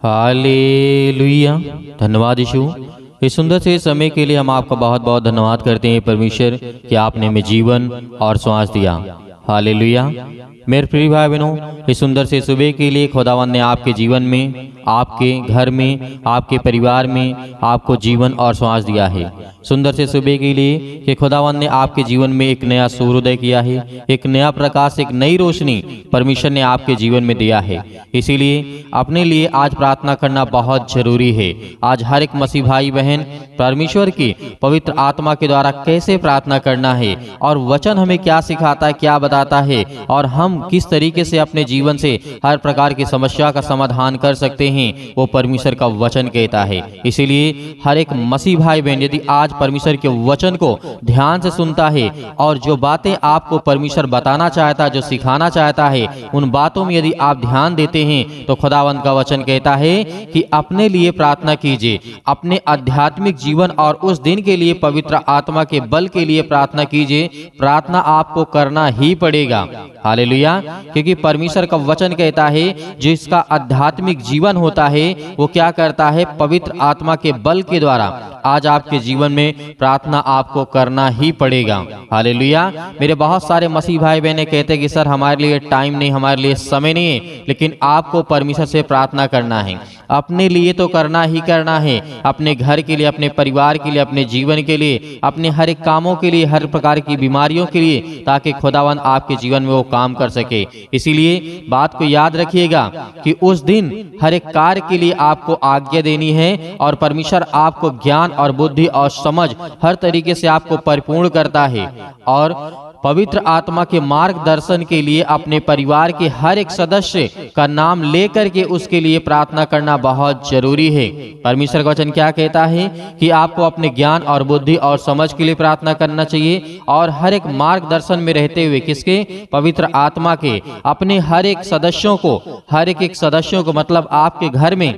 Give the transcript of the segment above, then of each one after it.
Hallelujah. धन्यवाद यीशु। इस सुंदर से समय के लिए हम आपका बहुत बहुत धन्यवाद करते हैं परमेश्वर कि आपने हमें जीवन और श्वास दिया। हालेलुया। मेरे प्रिय भाई बहनों, इस सुंदर से सुबह के लिए खुदावन ने आपके जीवन में, आपके घर में, आपके परिवार में आपको जीवन और श्वास दिया है। सुंदर से सुबह के लिए कि खुदावन ने आपके जीवन में एक नया सूर्योदय किया है, एक नया प्रकाश, एक नई रोशनी परमेश्वर ने आपके जीवन में दिया है। इसीलिए अपने लिए आज प्रार्थना करना बहुत जरूरी है। आज हर एक मसीह भाई बहन परमेश्वर की पवित्र आत्मा के द्वारा कैसे प्रार्थना करना है और वचन हमें क्या सिखाता है, क्या बताता है और हम किस तरीके से अपने जीवन से हर प्रकार की समस्या का समाधान कर सकते हैं, वो परमेश्वर का वचन कहता है। इसीलिए हर एक मसीह भाई बहन यदि आज परमेश्वर के वचन को ध्यान से सुनता है और जो बातें आपको परमेश्वर बताना चाहता है, जो सिखाना चाहता है, उन बातों में यदि आप ध्यान देते हैं तो खुदावंत का वचन कहता है कि अपने लिए प्रार्थना कीजिए, अपने आध्यात्मिक जीवन और उस दिन के लिए पवित्र आत्मा के बल के लिए प्रार्थना कीजिए। प्रार्थना आपको करना ही पड़ेगा। हालेलुया। क्योंकि परमेश्वर का वचन कहता है जिसका आध्यात्मिक जीवन होता है वो क्या करता है, पवित्र आत्मा के बल के द्वारा आज आपके जीवन में प्रार्थना आपको करना ही पड़ेगा। हालेलुया। मेरे बहुत सारे मसीह भाई बहने कहते हैं कि सर हमारे लिए टाइम नहीं, हमारे लिए समय नहीं है, लेकिन आपको परमेश्वर से प्रार्थना करना है। अपने लिए तो करना ही करना है, अपने घर के लिए, अपने परिवार के लिए, अपने जीवन के लिए, अपने हर एक कामों के लिए, हर प्रकार की बीमारियों के लिए, ताकि खुदावन आपके जीवन में वो काम कर सके। इसीलिए बात को याद रखिएगा कि उस दिन हर एक कार्य के लिए आपको आज्ञा देनी है और परमेश्वर आपको ज्ञान और बुद्धि और समझ हर तरीके से आपको परिपूर्ण करता है। और पवित्र आत्मा के मार्गदर्शन के लिए अपने परिवार के हर एक सदस्य का नाम लेकर के उसके लिए प्रार्थना करना बहुत जरूरी है। परमेश्वर का वचन क्या कहता है कि आपको अपने ज्ञान और बुद्धि और समझ के लिए प्रार्थना करना चाहिए और हर एक मार्गदर्शन में रहते हुए, किसके? पवित्र आत्मा के। अपने हर एक सदस्यों को मतलब आपके घर में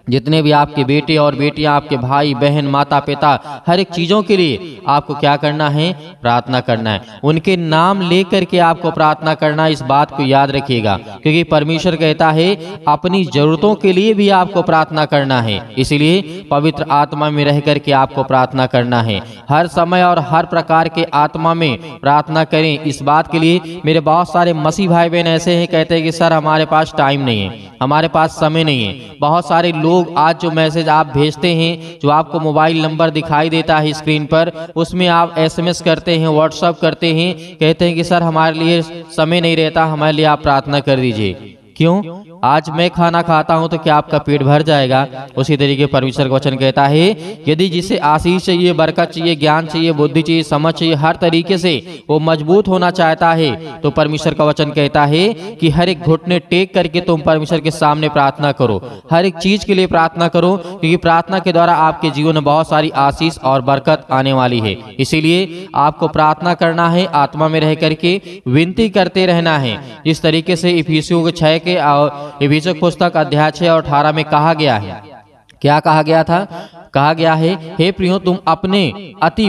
जितने भी आपके बेटे और बेटियां, आपके भाई बहन, माता पिता, हर एक चीजों के लिए आपको क्या करना है? प्रार्थना करना है। उनके नाम लेकर के आपको प्रार्थना करना, इस बात को याद रखिएगा। क्योंकि परमेश्वर कहता है अपनी जरूरतों के लिए भी आपको प्रार्थना करना है। इसीलिए पवित्र आत्मा में रह करके आपको प्रार्थना करना है। हर समय और हर प्रकार के आत्मा में प्रार्थना करें। इस बात के लिए मेरे बहुत सारे मसीह भाई बहन ऐसे हैं, कहते हैं कि सर हमारे पास टाइम नहीं है, हमारे पास समय नहीं है। बहुत सारे लोग आज जो मैसेज आप भेजते हैं, जो आपको मोबाइल नंबर दिखाई देता है स्क्रीन पर, उसमें आप एसएमएस करते हैं, व्हाट्सएप करते हैं, कहते हैं कि सर हमारे लिए समय नहीं रहता, हमारे लिए आप प्रार्थना कर दीजिए। क्यों? आज मैं खाना खाता हूं तो क्या आपका पेट भर जाएगा? उसी तरीके परमेश्वर का वचन कहता है यदि जिसे आशीष चाहिए, बरकत चाहिए, ज्ञान चाहिए, बुद्धि चाहिए, समझ चाहिए, हर तरीके से वो मजबूत होना चाहता है, तो परमेश्वर का वचन कहता है कि हर एक घुटने टेक करके तुम परमेश्वर के सामने प्रार्थना करो, हर एक चीज के लिए प्रार्थना करो, क्योंकि प्रार्थना के द्वारा आपके जीवन में बहुत सारी आशीष और बरकत आने वाली है। इसीलिए आपको प्रार्थना करना है, आत्मा में रह करके विनती करते रहना है। जिस तरीके से इफिसियों के 6 के और इफिसियों पुस्तक अध्याय 6 और 18 में कहा गया है, क्या कहा गया था? कहा गया है, हे प्रियो तुम अपने अति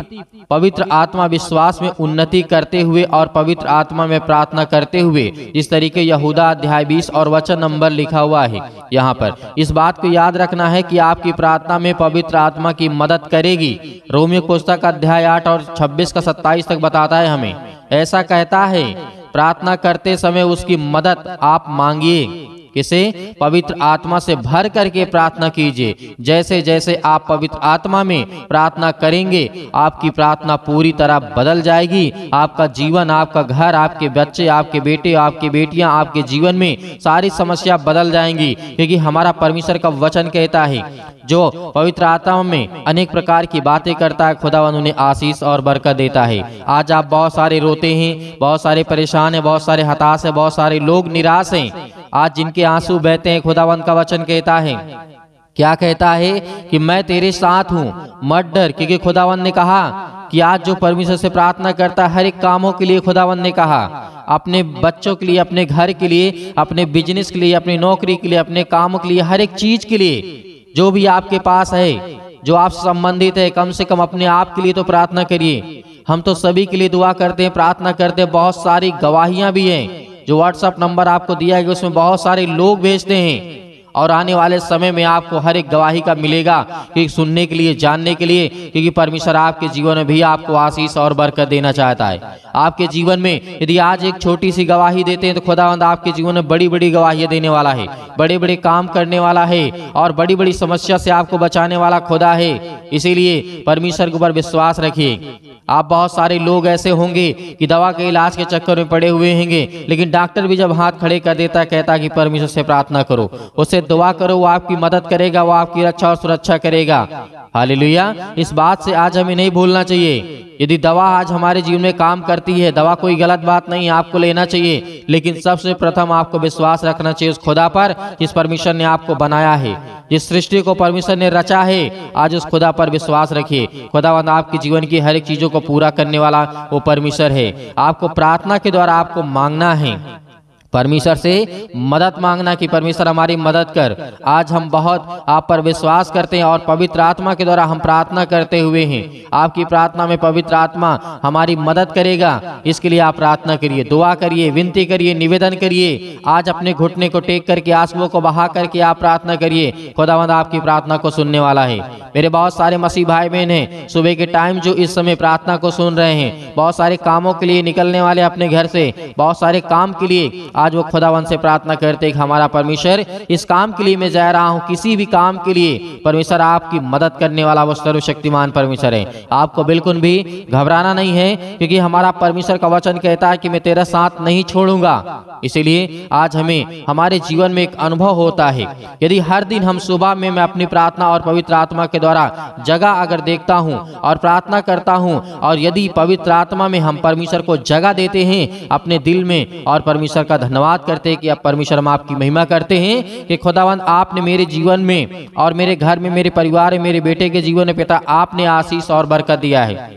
पवित्र आत्मा विश्वास में उन्नति करते हुए और पवित्र आत्मा में प्रार्थना करते हुए, जिस तरीके यहूदा अध्याय 20 और वचन नंबर लिखा हुआ है यहाँ पर, इस बात को याद रखना है कि आपकी प्रार्थना में पवित्र आत्मा की मदद करेगी। रोमियो पुस्तक अध्याय 8 और 26 का 27 तक बताता है हमें, ऐसा कहता है प्रार्थना करते समय उसकी मदद आप मांगिए। किसे? पवित्र आत्मा से भर करके प्रार्थना कीजिए। जैसे जैसे आप पवित्र आत्मा में प्रार्थना करेंगे, आपकी प्रार्थना पूरी तरह बदल जाएगी। आपका जीवन, आपका घर, आपके बच्चे, आपके बेटे, आपकी बेटियां, आपके जीवन में सारी समस्या बदल जाएंगी। क्योंकि हमारा परमेश्वर का वचन कहता है जो पवित्र आत्मा में अनेक प्रकार की बातें करता है, खुदावन उन्हें आशीष और बरकत देता है। आज आप बहुत सारे रोते हैं, बहुत सारे परेशान हैं, बहुत सारे हताश हैं, बहुत सारे लोग निराश हैं, आज जिनके आंसू बहते हैं, खुदावन का वचन कहता है, क्या कहता है कि मैं तेरे साथ हूँ, मत डर। क्योंकि खुदावन ने कहा कि आज जो परमेश्वर से प्रार्थना करता है हर एक कामों के लिए, खुदावन ने कहा अपने बच्चों के लिए, अपने घर के लिए, अपने बिजनेस के लिए, अपनी नौकरी के लिए, अपने कामों के लिए, हर एक चीज के लिए जो भी आपके पास है, जो आपसे संबंधित है, कम से कम अपने आप के लिए तो प्रार्थना करिए। हम तो सभी के लिए दुआ करते हैं, प्रार्थना करते हैं। बहुत सारी गवाहियां भी हैं, जो व्हाट्सएप नंबर आपको दिया गया उसमें बहुत सारे लोग भेजते हैं और आने वाले समय में आपको हर एक गवाही का मिलेगा कि सुनने के लिए, जानने के लिए, क्योंकि परमेश्वर आपके जीवन में भी आपको आशीष और बरकत देना चाहता है। आपके जीवन में यदि आज एक छोटी सी गवाही देते हैं तो खुदावंद आपके जीवन में बड़ी बड़ी गवाहियां देने वाला है, बड़े बड़े काम करने वाला है और बड़ी बड़ी समस्या से आपको बचाने वाला खुदा है। इसीलिए परमेश्वर के ऊपर विश्वास रखिए। आप बहुत सारे लोग ऐसे होंगे कि दवा के इलाज के चक्कर में पड़े हुए होंगे, लेकिन डॉक्टर भी जब हाथ खड़े कर देता है, कहता कि परमेश्वर से प्रार्थना करो, उससे दुआ करो, वो आपकी मदद करेगा, वो आपकी रक्षा और सुरक्षा करेगा। हालेलुया। इस बात से आज हमें नहीं भूलना चाहिए। यदि दवा आज हमारे जीवन में काम करती है, दवा कोई गलत बात नहीं, आपको लेना चाहिए, लेकिन सबसे प्रथम आपको विश्वास रखना चाहिए उस खुदा पर जिस परमेश्वर ने आपको बनाया है, जिस सृष्टि को परमेश्वर ने रचा है। आज उस खुदा पर विश्वास रखिए। खुदावंद आपके जीवन की हर एक चीजों को पूरा करने वाला वो परमेश्वर है। आपको प्रार्थना के द्वारा आपको मांगना है, परमेश्वर से मदद मांगना कि परमेश्वर हमारी मदद कर। आज हम बहुत आप पर विश्वास करते हैं और पवित्र आत्मा के द्वारा हम प्रार्थना करते हुए हैं। आपकी प्रार्थना में पवित्र आत्मा हमारी मदद करेगा, इसके लिए आप प्रार्थना करिए, दुआ करिए, विनती करिए, निवेदन करिए। आज अपने घुटने को टेक करके, आंसुओं को बहा करके आप प्रार्थना करिए। खुदावंद आपकी प्रार्थना को सुनने वाला है। मेरे बहुत सारे मसीह भाई बहन हैं सुबह के टाइम जो इस समय प्रार्थना को सुन रहे हैं, बहुत सारे कामों के लिए निकलने वाले अपने घर से, बहुत सारे काम के लिए आज वो खुदावंद से प्रार्थना करते कि हमारा परमेश्वर इस काम के लिए मैं जा रहा हूँ, किसी भी काम के लिए परमेश्वर आपकी मदद करने वाला वो सर्वशक्तिमान परमेश्वर है। आपको बिल्कुल भी घबराना नहीं है, क्योंकि हमारा परमेश्वर का वचन कहता है कि मैं तेरा साथ नहीं छोड़ूंगा। इसीलिए आज हमें हमारे जीवन में एक अनुभव होता है। यदि हर दिन हम सुबह में मैं अपनी प्रार्थना और पवित्र आत्मा के द्वारा जगह अगर देखता हूँ और प्रार्थना करता हूँ, और यदि पवित्र आत्मा में हम परमेश्वर को जगह देते हैं अपने दिल में और परमेश्वर का धन्यवाद करते हैं कि अब परमेश्वर हम आपकी महिमा करते हैं कि खुदावंद आपने मेरे जीवन में और मेरे घर में, मेरे परिवार में, मेरे बेटे के जीवन में पिता आपने आशीष और बरकत दिया है।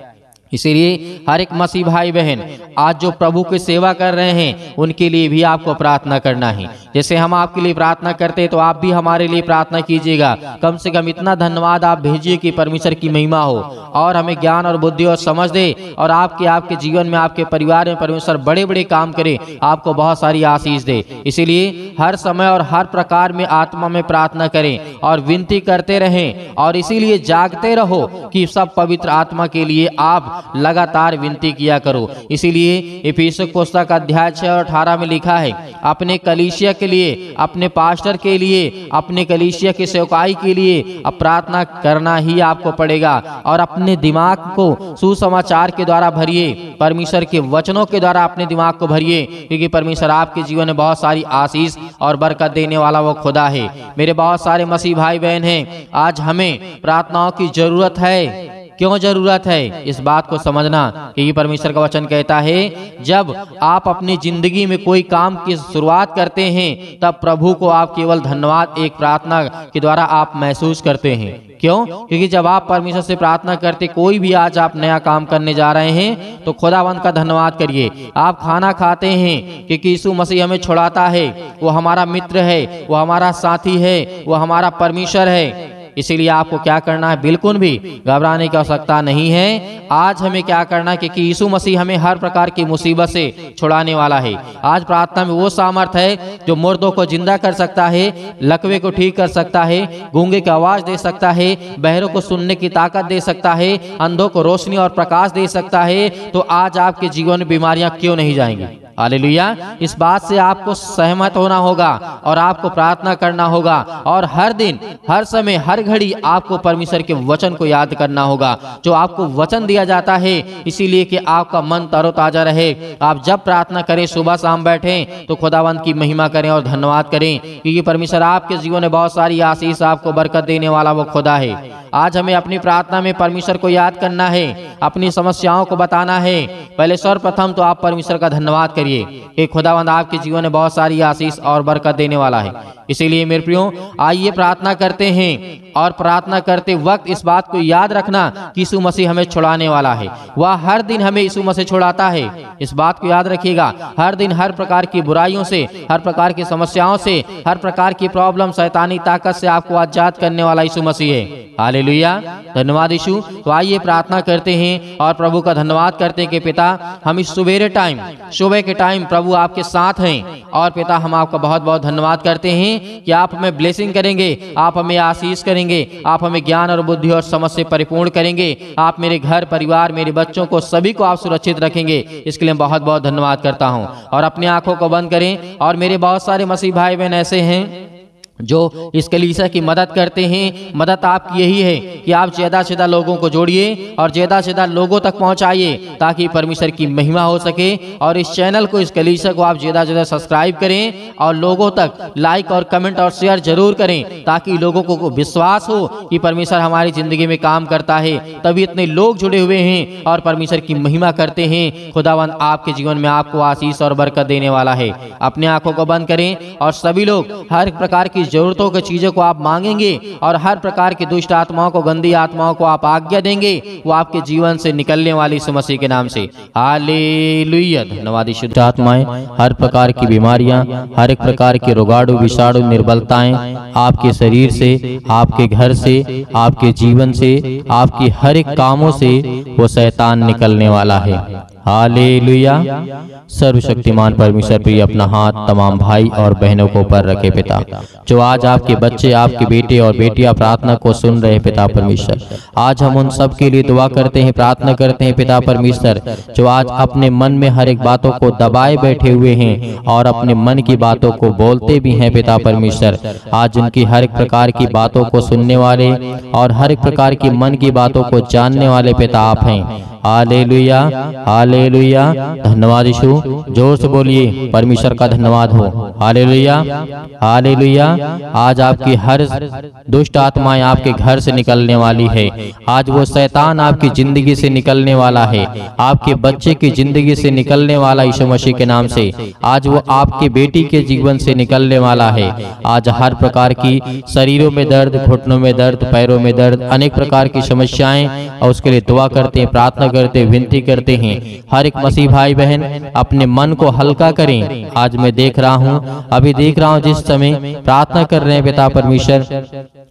इसीलिए हर एक मसीह भाई बहन आज जो प्रभु की सेवा कर रहे हैं उनके लिए भी आपको प्रार्थना करना है। जैसे हम आपके लिए प्रार्थना करते हैं तो आप भी हमारे लिए प्रार्थना कीजिएगा। कम से कम इतना धन्यवाद आप भेजिए कि परमेश्वर की महिमा हो और हमें ज्ञान और बुद्धि और समझ दे, और आपके जीवन में, आपके परिवार में परमेश्वर बड़े बड़े काम करे, आपको बहुत सारी आशीष दे। इसीलिए हर समय और हर प्रकार में आत्मा में प्रार्थना करें और विनती करते रहें, और इसीलिए जागते रहो कि सब पवित्र आत्मा के लिए आप लगातार विनती किया करो। इसीलिए इफिसियों पुस्तक अध्याय 6 और 18 में लिखा है, अपने कलीसिया के लिए, अपने पास्टर के लिए, अपने कलीसिया की सेवकाई के लिए अब प्रार्थना करना ही आपको पड़ेगा। और अपने दिमाग को सुसमाचार के द्वारा भरिए, परमेश्वर के वचनों के द्वारा अपने दिमाग को भरिए, क्योंकि परमेश्वर आपके जीवन में बहुत सारी आशीष और बरकत देने वाला वो खुदा है। मेरे बहुत सारे मसीह भाई बहन हैं, आज हमें प्रार्थनाओं की जरूरत है। क्यों जरूरत है? इस बात को समझना कि ये परमेश्वर का वचन कहता है, जब आप अपनी जिंदगी में कोई काम की शुरुआत करते हैं तब प्रभु को आप केवल धन्यवाद एक प्रार्थना के द्वारा आप महसूस करते हैं। क्यों? क्योंकि जब आप परमेश्वर से प्रार्थना करते, कोई भी आज आप नया काम करने जा रहे हैं तो खुदावंद का धन्यवाद करिए। आप खाना खाते हैं क्योंकि यीशु मसीह हमें छुड़ाता है, वो हमारा मित्र है, वो हमारा साथी है, वो हमारा परमेश्वर है। इसीलिए आपको क्या करना है? बिल्कुल भी घबराने की आवश्यकता नहीं है। आज हमें क्या करना है? क्योंकि यीशु मसीह हमें हर प्रकार की मुसीबत से छुड़ाने वाला है। आज प्रार्थना में वो सामर्थ्य है जो मुर्दों को जिंदा कर सकता है, लकवे को ठीक कर सकता है, गूंगे की आवाज दे सकता है, बहरों को सुनने की ताकत दे सकता है, अंधों को रोशनी और प्रकाश दे सकता है। तो आज आपके जीवन में बीमारियां क्यों नहीं जाएंगी? हालेलुया। इस बात से आपको सहमत होना होगा और आपको प्रार्थना करना होगा, और हर दिन, हर समय, हर घड़ी आपको परमेश्वर के वचन को याद करना होगा जो आपको वचन दिया जाता है, इसीलिए कि आपका मन तरोताजा रहे। आप जब प्रार्थना करें, सुबह शाम बैठें तो खुदावंत की महिमा करें और धन्यवाद करें, क्योंकि परमेश्वर आपके जीवन में बहुत सारी आशीष, आपको बरकत देने वाला वो खुदा है। आज हमें अपनी प्रार्थना में परमेश्वर को याद करना है, अपनी समस्याओं को बताना है। पहले सर्वप्रथम तो आप परमेश्वर का धन्यवाद करिए कि खुदावंद आपके जीवन में बहुत सारी आशीष और बरकत देने वाला है। इसीलिए मेरे प्रियो, आइए प्रार्थना करते हैं और प्रार्थना करते वक्त इस बात को याद रखना कि यीशु मसीह हमें छुड़ाने वाला है। वह हर दिन हमें यीशु मसीह छुड़ाता है। इस बात को याद रखिएगा। हर दिन हर प्रकार की बुराइयों से, हर प्रकार की समस्याओं से, हर प्रकार की प्रॉब्लम, शैतानी ताकत से आपको आजाद करने वाला यीशु मसीह है। हालेलुया, धन्यवाद यीशु। तो आइए प्रार्थना करते हैं और प्रभु का धन्यवाद करते हैं कि पिता, हम इस सुबेरे टाइम, सुबह के टाइम प्रभु आपके साथ हैं। और पिता, हम आपका बहुत बहुत धन्यवाद करते हैं कि आप हमें ब्लेसिंग करेंगे, आप हमें आशीष करेंगे, आप हमें ज्ञान और बुद्धि और समझ से परिपूर्ण करेंगे। आप मेरे घर परिवार, मेरे बच्चों को, सभी को आप सुरक्षित रखेंगे। इसके लिए बहुत बहुत धन्यवाद करता हूँ। और अपनी आंखों को बंद करें। और मेरे बहुत सारे मसीह भाई बहन ऐसे हैं जो इस कलीसिया की मदद करते हैं। मदद आपकी यही है कि आप ज़्यादा से ज़्यादा लोगों को जोड़िए और ज़्यादा से ज़्यादा लोगों तक पहुंचाइए, ताकि परमेश्वर की महिमा हो सके। और इस चैनल को, इस कलीसिया को आप ज़्यादा से ज़्यादा सब्सक्राइब करें और लोगों तक लाइक और कमेंट और शेयर जरूर करें, ताकि लोगों को विश्वास हो कि परमेश्वर हमारी ज़िंदगी में काम करता है। तभी इतने लोग जुड़े हुए हैं और परमेश्वर की महिमा करते हैं। खुदावंद आपके जीवन में आपको आशीष और बरकत देने वाला है। अपने आंखों को बंद करें और सभी लोग हर प्रकार की जरूरतों की चीजों को आप मांगेंगे और हर प्रकार की दुष्ट आत्माओं को, गंदी आत्माओं को आप आज्ञा देंगे, वो आपके जीवन से निकलने वाली यीशु मसीह के नाम से। हालेलुया, धन्यवाद। शुद्ध आत्माएं, हर प्रकार की बीमारियां, हर एक प्रकार के रोगाणु, विषाणु, निर्बलताएं आपके शरीर से, आपके घर से, आपके जीवन से, आपकी हर एक कामों से वो शैतान निकलने वाला है। हालेलुया। सर्वशक्तिमान परमेश्वर पे अपना हाथ तमाम भाई और बहनों को ऊपर रखे पिता, जो आज आपके बच्चे, आपके बेटे और बेटियां प्रार्थना को सुन रहे पिता परमेश्वर। आज हम उन सब के लिए दुआ करते हैं, प्रार्थना करते हैं पिता परमेश्वर, जो आज अपने मन में हर एक बातों को दबाए बैठे हुए हैं और अपने मन की बातों को बोलते भी हैं पिता परमेश्वर। आज उनकी हर एक प्रकार की बातों को सुनने वाले और हर एक प्रकार की मन की बातों को जानने वाले पिता आप हैं। हालेलुया, हालेलुया, धन्यवाद यीशु। जोर से बोलिए, परमेश्वर का धन्यवाद हो। Hallelujah, hallelujah. आज आपकी हर दुष्ट आत्माएं आपके घर से निकलने वाली है। आज वो शैतान आपकी जिंदगी से निकलने वाला है, आपके बच्चे की जिंदगी से निकलने वाला यीशु मसीह के नाम से। आज वो आपके बेटी के जीवन से निकलने वाला है। आज हर प्रकार की शरीरों में दर्द, घुटनों में दर्द, पैरों में दर्द, अनेक प्रकार की समस्याएं, और उसके लिए दुआ करते हैं, प्रार्थना करते, विनती करते हैं। हर एक मसीह भाई बहन अपने मन को हल्का करें। आज मैं देख रहा हूँ, अभी देख रहा हूँ, जिस समय प्रार्थना कर रहे हैं पिता परमेश्वर,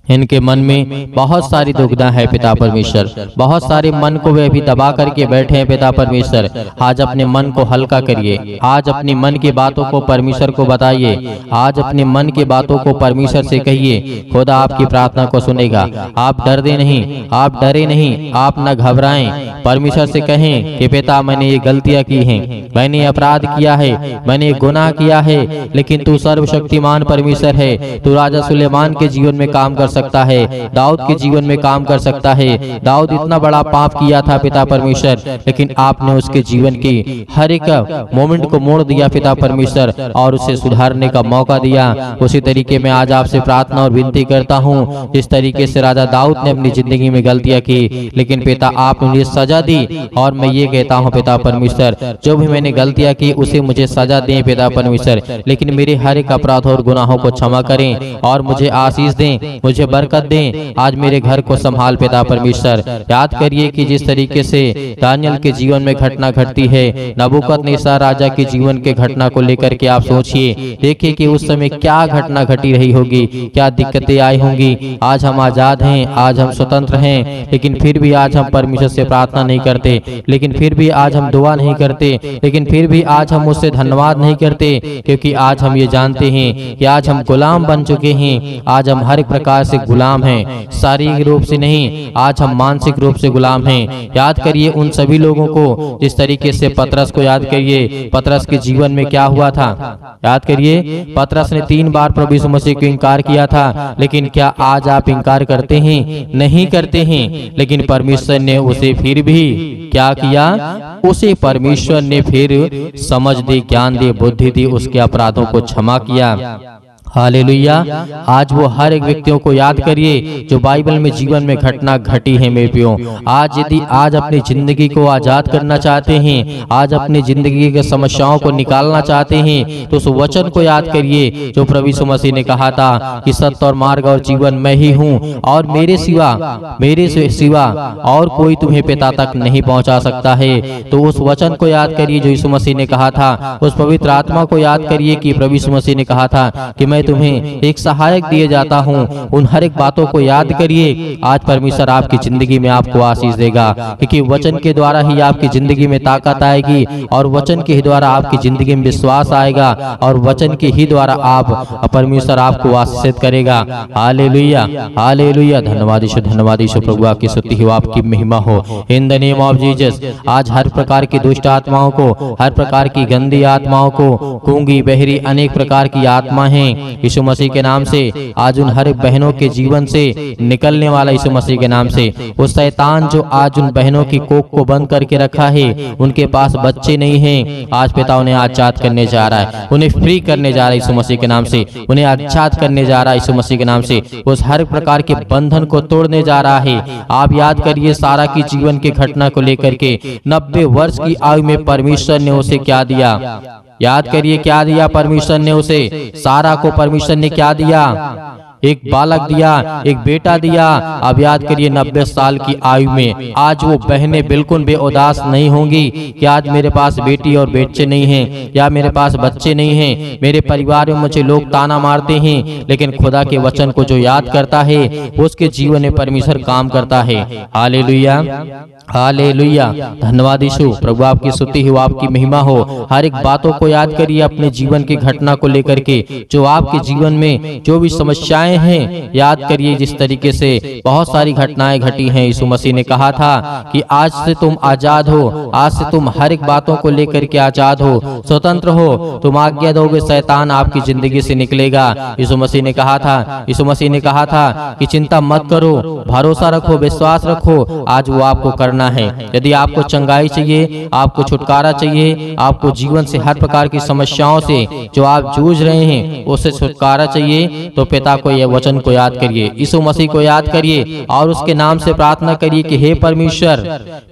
इनके मन में बहुत सारी दुविधा है पिता परमेश्वर। बहुत सारे मन को वे अभी दबा करके बैठे हैं पिता परमेश्वर। आज अपने मन को हल्का करिए। आज अपनी मन की बातों को परमेश्वर को बताइए। आज अपने मन की बातों को परमेश्वर से कहिए। खुदा आपकी प्रार्थना को सुनेगा। आप डरते नहीं, आप डरे नहीं, आप न घबराएं। परमेश्वर से कहें कि पिता, मैंने ये गलतियां की हैं, मैंने अपराध किया है, मैंने गुनाह किया है, लेकिन तू सर्वशक्तिमान परमेश्वर है। तू राजा सुलेमान के जीवन में काम कर सकता है, दाऊद के जीवन में काम कर सकता है। दाऊद इतना बड़ा पाप किया था पिता परमेश्वर, लेकिन आपने उसके जीवन की हर एक मोमेंट को मोड़ दिया पिता परमेश्वर, और उसे सुधारने का मौका दिया। उसी तरीके में आज आपसे प्रार्थना और विनती करता हूँ, जिस तरीके से राजा दाऊद ने अपनी जिंदगी में गलतियां की, लेकिन पिता आपने मुझे सजा दी। और मैं ये कहता हूँ पिता परमेश्वर, जो भी मैंने गलतियां की उसे मुझे सजा दें पिता परमेश्वर, लेकिन मेरे हर एक अपराध और गुनाहों को क्षमा करें और मुझे आशीष दें, मुझे बरकत दें। आज मेरे घर को संभाल पिता परमेश्वर। याद करिए कि जिस तरीके से दानियल के जीवन में घटना घटती है, नबूकदनेस्सर राजा के जीवन के घटना को लेकर के आप सोचिए, देखिए कि उस समय क्या घटना घटी रही होगी, क्या दिक्कतें आई होंगी। आज हम आजाद हैं, आज हम स्वतंत्र हैं, लेकिन फिर भी आज हम परमेश्वर से प्रार्थना नहीं करते, लेकिन फिर भी आज हम दुआ नहीं करते, लेकिन फिर भी आज हम उससे धन्यवाद नहीं करते, क्योंकि आज हम ये जानते हैं कि आज हम गुलाम बन चुके हैं। आज हम हर एक प्रकार से गुलाम हैं, शारीरिक रूप से नहीं, आज हम मानसिक रूप से गुलाम हैं। याद करिए उन सभी लोगों को, जिस तरीके से पतरस को याद करिए, पतरस के जीवन में क्या हुआ था। याद करिए, पतरस ने 3 बार प्रभु यीशु मसीह को इनकार किया था, लेकिन क्या आज आप इनकार करते हैं? नहीं करते हैं। लेकिन परमेश्वर ने उसे फिर भी क्या किया? उसे परमेश्वर ने फिर समझ दी, ज्ञान दी, बुद्धि दी, उसके अपराधों को क्षमा किया। हालेलुया। आज वो हर एक व्यक्तियों को याद करिए जो बाइबल में जीवन में घटना घटी है मेरे प्रियो। आज यदि आज अपनी जिंदगी को आजाद करना चाहते हैं, आज अपनी जिंदगी के समस्याओं को निकालना चाहते हैं, तो उस वचन को याद करिए जो प्रभु यीशु मसीह ने कहा था कि सत्य और मार्ग और जीवन मैं ही हूँ, और मेरे सिवा और कोई तुम्हें पिता तक नहीं पहुँचा सकता है। तो उस वचन को याद करिए जो यीशु मसीह ने कहा था, उस पवित्र आत्मा को याद करिए कि प्रभु यीशु मसीह ने कहा था कि मैं तुम्हें एक सहायक दिए जाता हूँ। उन हर एक बातों को याद करिए। आज परमेश्वर आपकी जिंदगी में आपको आशीष देगा, क्योंकि वचन के द्वारा ही आपकी जिंदगी में ताकत आएगी, और वचन के ही द्वारा आपकी जिंदगी में विश्वास आएगा, और वचन के ही द्वारा आप परमेश्वर आपको आशीषित करेगा। Hallelujah, hallelujah. धन्यवाद यीशु, धन्यवाद यीशु। प्रभु आपकी स्तुति हो, आपकी महिमा हो in the name of Jesus. आज हर प्रकार की दुष्ट आत्माओं को, हर प्रकार की गंदी आत्माओं को, गूंगी बहरी अनेक प्रकार की आत्मा हैं, यीशु मसीह के नाम से आज उन हर बहनों के जीवन से निकलने वाला यीशु मसीह के नाम से। वो शैतान जो आज उन बहनों की कोख को बंद करके रखा है, उनके पास बच्चे नहीं हैं, आज पिता उन्हें आजाद करने जा रहा है, उन्हें फ्री करने जा रहा है यीशु मसीह के नाम से, उन्हें आजाद करने जा रहा है यीशु मसीह के नाम से। उस हर प्रकार के बंधन को तोड़ने जा रहा है। आप याद करिए सारा की जीवन की घटना को लेकर के 90 वर्ष की आयु में परमेश्वर ने उसे क्या दिया। याद करिए क्या दिया परमेश्वर ने उसे। सारा को परमेश्वर ने क्या दिया? एक बालक दिया, एक बेटा दिया। अब याद करिए 90 साल की आयु में आज वो बहनें बिल्कुल बेउदास नहीं होंगी कि आज मेरे पास बेटी और बच्चे नहीं हैं, या मेरे पास बच्चे नहीं हैं, मेरे परिवार में मुझे लोग ताना मारते हैं, लेकिन खुदा के वचन को जो याद करता है उसके जीवन में परमेश्वर काम करता है। Hallelujah, hallelujah. धन्यवाद यीशु। प्रभु आपकी स्तुति हो, आपकी महिमा हो। हर एक बातों को याद करिए अपने जीवन की घटना को लेकर के, जो आपके जीवन में जो भी समस्याएं हैं, याद करिए जिस तरीके से बहुत सारी घटनाएं घटी हैं। यीशु मसीह ने कहा था कि आज से तुम आजाद हो, आज से तुम हर एक बातों को लेकर के आजाद हो, स्वतंत्र हो। तुम आज्ञा दोगे, शैतान आपकी जिंदगी से निकलेगा। यीशु मसीह ने कहा था, यीशु मसीह ने कहा था कि चिंता मत करो, भरोसा रखो, विश्वास रखो। आज वो आपको करना है। यदि आपको चंगाई चाहिए, आपको छुटकारा चाहिए, आपको जीवन से हर प्रकार की समस्याओं से जो आप जूझ रहे हैं उससे छुटकारा चाहिए, तो पिता को यह वचन को याद करिए, यीशु मसीह को याद करिए, और उसके नाम से प्रार्थना करिए कि हे परमेश्वर,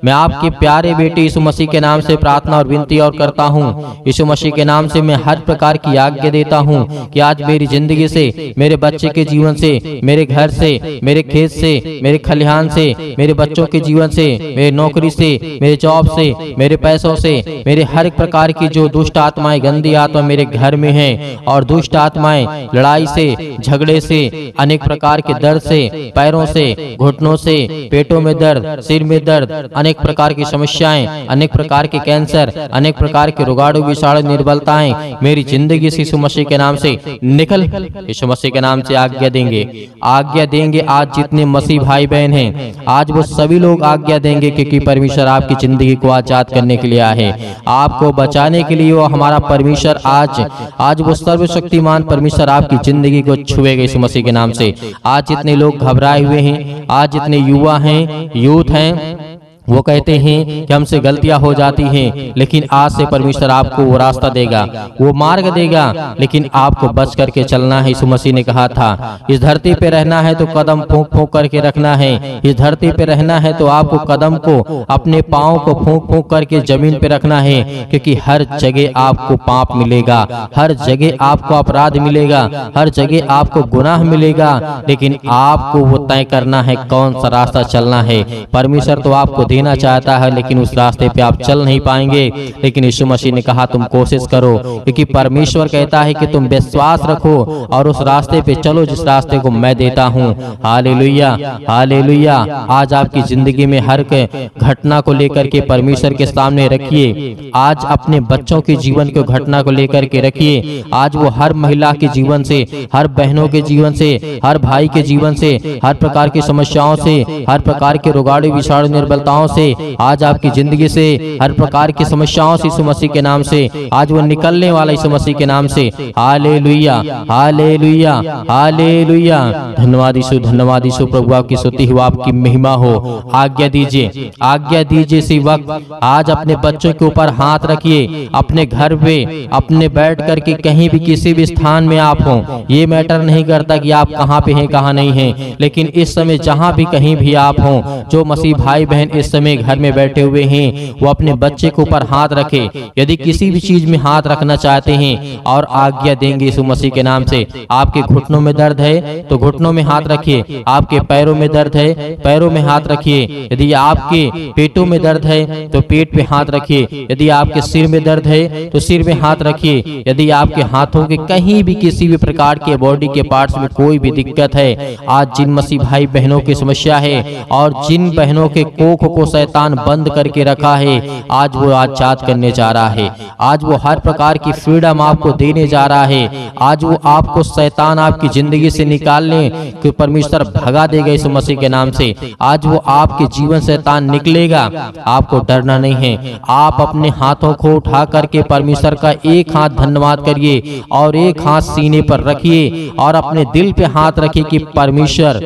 मैं आपके प्यारे बेटे यीशु मसीह के नाम से प्रार्थना और विनती और करता हूँ। यीशु मसीह के नाम से मैं हर प्रकार की आज्ञा देता हूँ कि आज मेरी जिंदगी से, मेरे बच्चे के जीवन से, मेरे घर से, मेरे खेत से, मेरे खलिहान से, मेरे बच्चों के जीवन से, मेरे नौकरी से, मेरे जॉब से, मेरे पैसों से, मेरे हर एक प्रकार की जो दुष्ट आत्माएं, गंदी आत्मा मेरे घर में हैं, और दुष्ट आत्माएं लड़ाई से, झगड़े से, अनेक प्रकार के दर्द से, पैरों से, घुटनों से, पेटों में दर्द, सिर में दर्द, अनेक प्रकार की समस्याएं, अनेक प्रकार के कैंसर, अनेक प्रकार के रोगाणु विषाणु निर्बलताएं मेरी जिंदगी से यीशु मसीह के नाम से निकल। यीशु मसीह के नाम से आज्ञा देंगे, आज्ञा देंगे। आज जितने मसीह भाई बहन हैं, आज वो सभी लोग आज्ञा देंगे, क्योंकि परमेश्वर आपकी जिंदगी को आजाद करने के लिए आए हैं, आपको बचाने के लिए। वो हमारा परमेश्वर आज वो सर्वशक्तिमान परमेश्वर आपकी जिंदगी को छुएगा यीशु मसीह के नाम से। आज जितने लोग घबराए हुए हैं, आज जितने युवा हैं, यूथ हैं, वो कहते हैं कि हमसे गलतियां हो जाती हैं, लेकिन आज से परमेश्वर आपको वो रास्ता देगा, वो मार्ग देगा, लेकिन आपको बच करके चलना है। यीशु मसीह ने कहा था इस धरती पे रहना है तो कदम फूंक फूंक करके रखना है। इस धरती पे रहना है तो आपको कदम को, अपने पाँव को फूंक फूंक करके जमीन पे रखना है, क्योंकि हर जगह आपको पाप मिलेगा, हर जगह आपको अपराध मिलेगा, हर जगह आपको गुनाह मिलेगा, लेकिन आपको वो तय करना है कौन सा रास्ता चलना है। परमेश्वर तो आपको देना चाहता है, लेकिन उस रास्ते पे आप चल नहीं पाएंगे। लेकिन यीशु मसीह ने कहा तुम कोशिश करो, क्योंकि परमेश्वर कहता है कि तुम विश्वास रखो और उस रास्ते पे चलो जिस रास्ते को मैं देता हूँ। Hallelujah, hallelujah. आज आपकी जिंदगी में हर घटना को लेकर के परमेश्वर के सामने रखिए। आज अपने बच्चों के जीवन को घटना को लेकर के रखिए। आज वो हर महिला के जीवन से, हर बहनों के जीवन से, हर भाई के जीवन से, हर प्रकार की समस्याओं से, हर प्रकार के रोगाणु विषाणु निर्बलताओं विफलताओं से, आज आपकी जिंदगी से हर प्रकार की समस्याओं से यीशु मसीह के नाम से आज वो निकलने वाला यीशु मसीह के नाम से। Hallelujah, hallelujah, hallelujah. धन्यवाद यीशु, धन्यवाद यीशु। प्रभु आपकी स्तुति हो, आपकी महिमा हो। आज्ञा दीजिए, आज्ञा दीजिए इसी वक्त आज अपने बच्चों के ऊपर हाथ रखिए, अपने घर पे अपने बैठ करके कहीं भी किसी भी स्थान में आप हो, ये मैटर नहीं करता कि आप कहाँ पे हैं कहाँ नहीं हैं, लेकिन इस समय जहाँ भी कहीं भी आप हो, जो मसीह भाई बहन इस समय घर में बैठे हुए हैं वो अपने बच्चे के ऊपर हाथ रखे। यदि किसी भी चीज में हाथ रखना चाहते हैं और आज्ञा देंगे यीशु मसीह के नाम से। आपके घुटनों में दर्द है तो घुटनों में हाथ रखिए, आपके पैरों में दर्द है पैरों में हाथ रखिए, यदि आपके पेटों में दर्द है तो पेट पे हाथ रखिए, यदि आपके सिर में दर्द है तो सिर में हाथ रखिए, यदि आपके हाथों के कहीं भी किसी भी प्रकार के बॉडी के पार्ट्स में कोई भी दिक्कत है, आज जिन मसीह भाई बहनों की समस्या है और जिन बहनों के कोख को शैतान बंद करके रखा है, आज वो आजाद करने जा रहा है। आज वो हर प्रकार की फ्रीडम आपको देने जा रहा है। आज वो आपको शैतान आपकी जिंदगी से निकालने कि परमेश्वर भगा देगा यीशु मसीह के नाम से। आज वो आपके जीवन से शैतान निकलेगा, आपको डरना नहीं है। आप अपने हाथों को उठा करके परमेश्वर का एक हाथ धन्यवाद करिए और एक हाथ सीने पर रखिए और अपने दिल पे हाथ रखिए कि परमेश्वर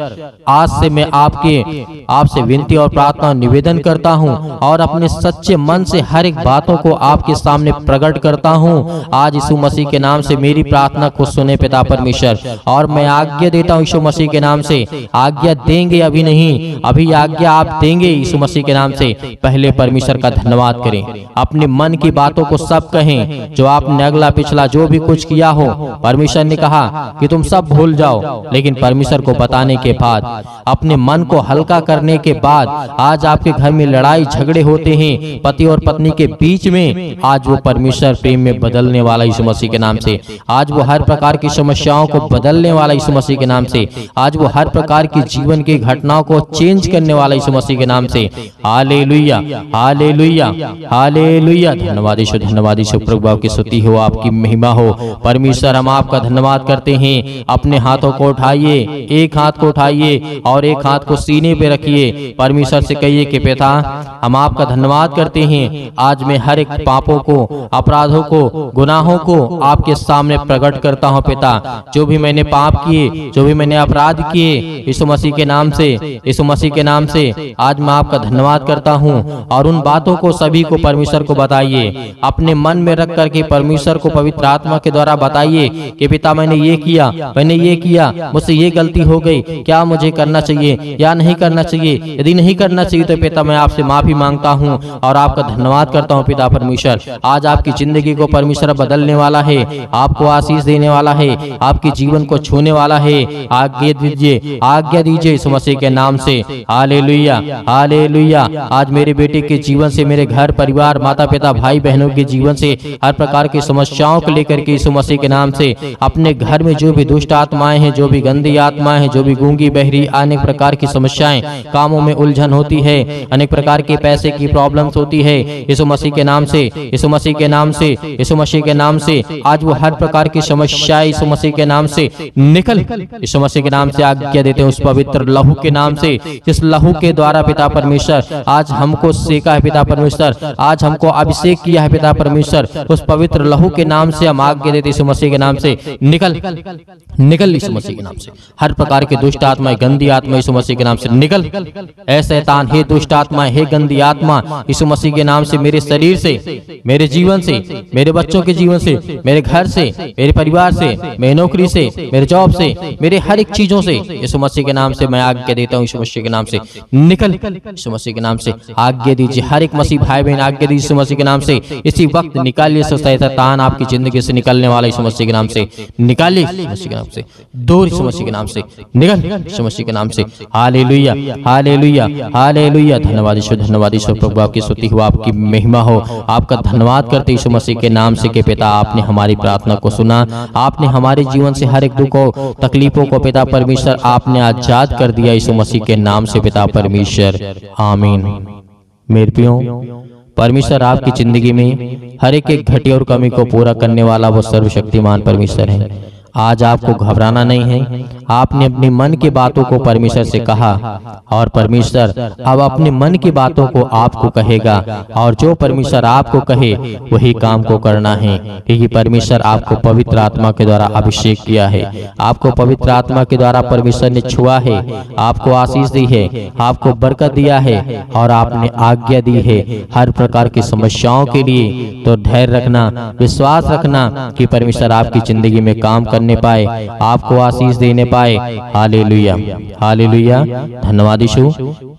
आज से मैं आपसे विनती और प्रार्थना निवेदन करता हूं और अपने सच्चे मन से हर एक बातों को आपके सामने प्रकट करता हूं। आज यीशु मसीह के नाम से मेरी प्रार्थना को सुने पिता परमेश्वर, और मैं आज्ञा देता हूं यीशु मसीह के नाम से। आज्ञा देंगे अभी नहीं, अभी आज्ञा आप देंगे यीशु मसीह के नाम से। पहले परमेश्वर का धन्यवाद करें, अपने मन की बातों को सब कहें, जो आपने अगला पिछला जो भी कुछ किया हो परमेश्वर ने कहा कि तुम सब भूल जाओ, लेकिन परमेश्वर को बताने के बाद, अपने मन को हल्का करने के बाद, आज आपके घर में लड़ाई झगड़े होते हैं पति और पत्नी के बीच में, आज वो परमेश्वर प्रेम में बदलने वाला यीशु मसीह के नाम से। आज वो हर प्रकार की समस्याओं को बदलने वाला यीशु मसीह के नाम से। आज वो हर प्रकार की जीवन की घटनाओं को चेंज करने वाला यीशु मसीह के नाम से। Hallelujah, hallelujah, hallelujah. धन्यवाद यीशु, धन्यवाद यीशु। प्रभु आपकी स्तुति हो, आपकी महिमा हो। परमेश्वर हम आपका धन्यवाद करते हैं। अपने हाथों को उठाइए, एक हाथ को उठाइए और एक हाथ को सीने पे रखिए। परमेश्वर से कहिए कि पिता हम आपका धन्यवाद करते हैं। आज मैं हर एक पापों को, अपराधों को, गुनाहों को आपके सामने प्रकट करता हूं पिता। जो भी मैंने पाप किए, जो भी मैंने अपराध किए, यीशु मसीह के नाम से, यीशु मसीह के नाम से आज मैं आपका धन्यवाद करता हूं। और उन बातों को सभी को परमेश्वर को बताइए, अपने मन में रख करके परमेश्वर को पवित्र आत्मा के द्वारा बताइए कि पिता मैंने ये किया, मैंने ये किया, मुझसे ये गलती हो गई, क्या मुझे करना चाहिए या नहीं करना चाहिए। यदि नहीं करना चाहिए तो पिता मैं आपसे माफी मांगता हूं और आपका धन्यवाद करता हूं पिता परमेश्वर। आज आपकी जिंदगी को परमेश्वर बदलने वाला है, आपको आशीष देने वाला है, आपके जीवन को छूने वाला है। आज्ञा दीजिए, आज्ञा दीजिए यीशु मसीह के नाम से। Hallelujah, hallelujah. आज मेरे बेटे के जीवन से, मेरे घर परिवार, माता पिता, भाई बहनों के जीवन से हर प्रकार की समस्याओं को लेकर के यीशु मसीह के नाम से, अपने घर में जो भी दुष्ट आत्माएं हैं, जो भी गंदी आत्माएं हैं, जो भी गूंगी बहरी अनेक प्रकार की समस्याएं, कामों में उलझन होती है, अनेक प्रकार के पैसे की प्रॉब्लम्स होती है, यीशु मसीह के नाम से, यीशु मसीह के नाम से, यीशु मसीह के नाम से आज वो हर प्रकार की समस्याएं यीशु मसीह के नाम से निकल, यीशु मसीह के नाम से आज्ञा देते हैं उस पवित्र लहू के नाम से, जिस लहू के द्वारा पिता परमेश्वर आज हमको सेका है पिता परमेश्वर, आज हमको अभिषेक किया है पिता परमेश्वर, उस पवित्र लहू के नाम से हम आज्ञा देते यीशु मसीह के नाम से निकल, निकल यीशु मसीह के नाम से। हर प्रकार के दुष्ट आत्मा, गंदी आत्मा यीशु मसीह के नाम से निकल। ऐ शैतान, हे दुष्ट आत्मा, हे गंदी आत्मा, यीशु मसीह के नाम से मेरे शरीर से, मेरे जीवन से, मेरे बच्चों के जीवन से, मेरे घर से, मेरे परिवार से, मेरी नौकरी से, मेरे जॉब से, मेरे हर एक चीजों से यीशु मसीह के नाम से मैं आज्ञा देता हूँ यीशु मसीह के नाम से निकल। यीशु मसीह के नाम से आज्ञा दीजिए, हर एक मसीह भाई बहन आज्ञा दीजिए यीशु मसीह के नाम से। इसी वक्त निकालिए शैतान आपकी जिंदगी से निकलने वाला यीशु मसीह के नाम से निकालिए, यीशु मसीह के नाम से दूर, यीशु मसीह के नाम से निकल, यीशु मसीह के नाम से। Hallelujah, hallelujah, hallelujah. धन्यवाद यीशु, धन्यवाद यीशु। प्रभु आपकी स्तुति हो, आपकी महिमा हो। आपका धन्यवाद करते यीशु मसीह के नाम से कि पिता आपने हमारी प्रार्थना को सुना, आपने हमारे जीवन से हर एक दुख को, तकलीफों को पिता परमेश्वर आपने आजाद कर दिया यीशु मसीह के नाम से पिता परमेश्वर। आमीन। मेरे प्रियो, परमेश्वर आपकी जिंदगी में हर एक घटी और कमी को पूरा करने वाला वो सर्वशक्तिमान परमेश्वर है। आज आपको घबराना नहीं है। आपने अपनी मन की बातों को परमेश्वर से कहा और परमेश्वर अब अपने मन की बातों को आपको कहेगा, और जो परमेश्वर आपको कहे वही काम को करना है, क्योंकि परमेश्वर आपको पवित्र आत्मा के द्वारा अभिषेक किया है। आपको पवित्र आत्मा के द्वारा परमेश्वर ने छुआ है, आपको आशीष दी है, आपको बरकत दिया है और आपने आज्ञा दी है हर प्रकार की समस्याओं के लिए। तो धैर्य रखना, विश्वास रखना कि परमेश्वर आपकी जिंदगी में काम करने पाए, आपको आशीष देने पाए। Hallelujah, hallelujah. धन्यवाद यीशु।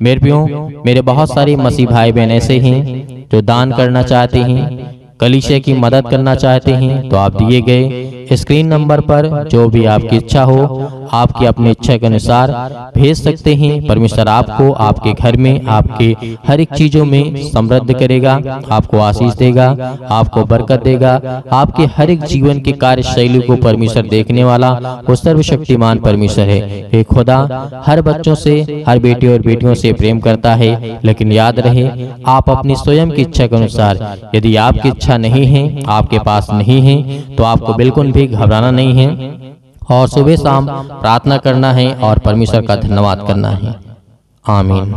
मेरे प्रियो, मेरे बहुत सारे मसीह भाई बहन ऐसे हैं जो दान करना चाहते हैं, कलीसिया की मदद करना चाहते हैं, तो आप दिए गए स्क्रीन नंबर पर जो भी आपकी इच्छा हो, आपकी अपनी इच्छा के अनुसार भेज सकते हैं। परमेश्वर आपको आपके घर में, आपके हर एक चीजों में समृद्ध करेगा, आपको आशीष देगा, आपको बरकत देगा। आपके हर एक जीवन की कार्यशैली को परमेश्वर देखने वाला वो सर्वशक्तिमान परमेश्वर है। हे खुदा हर बच्चों से, हर बेटे और बेटियों से प्रेम करता है, लेकिन याद रहे आप अपनी स्वयं की इच्छा के अनुसार, यदि आपकी इच्छा नहीं है, आपके पास नहीं है, तो आपको बिल्कुल भी घबराना नहीं है और सुबह शाम प्रार्थना करना है और परमेश्वर का धन्यवाद करना है। आमीन।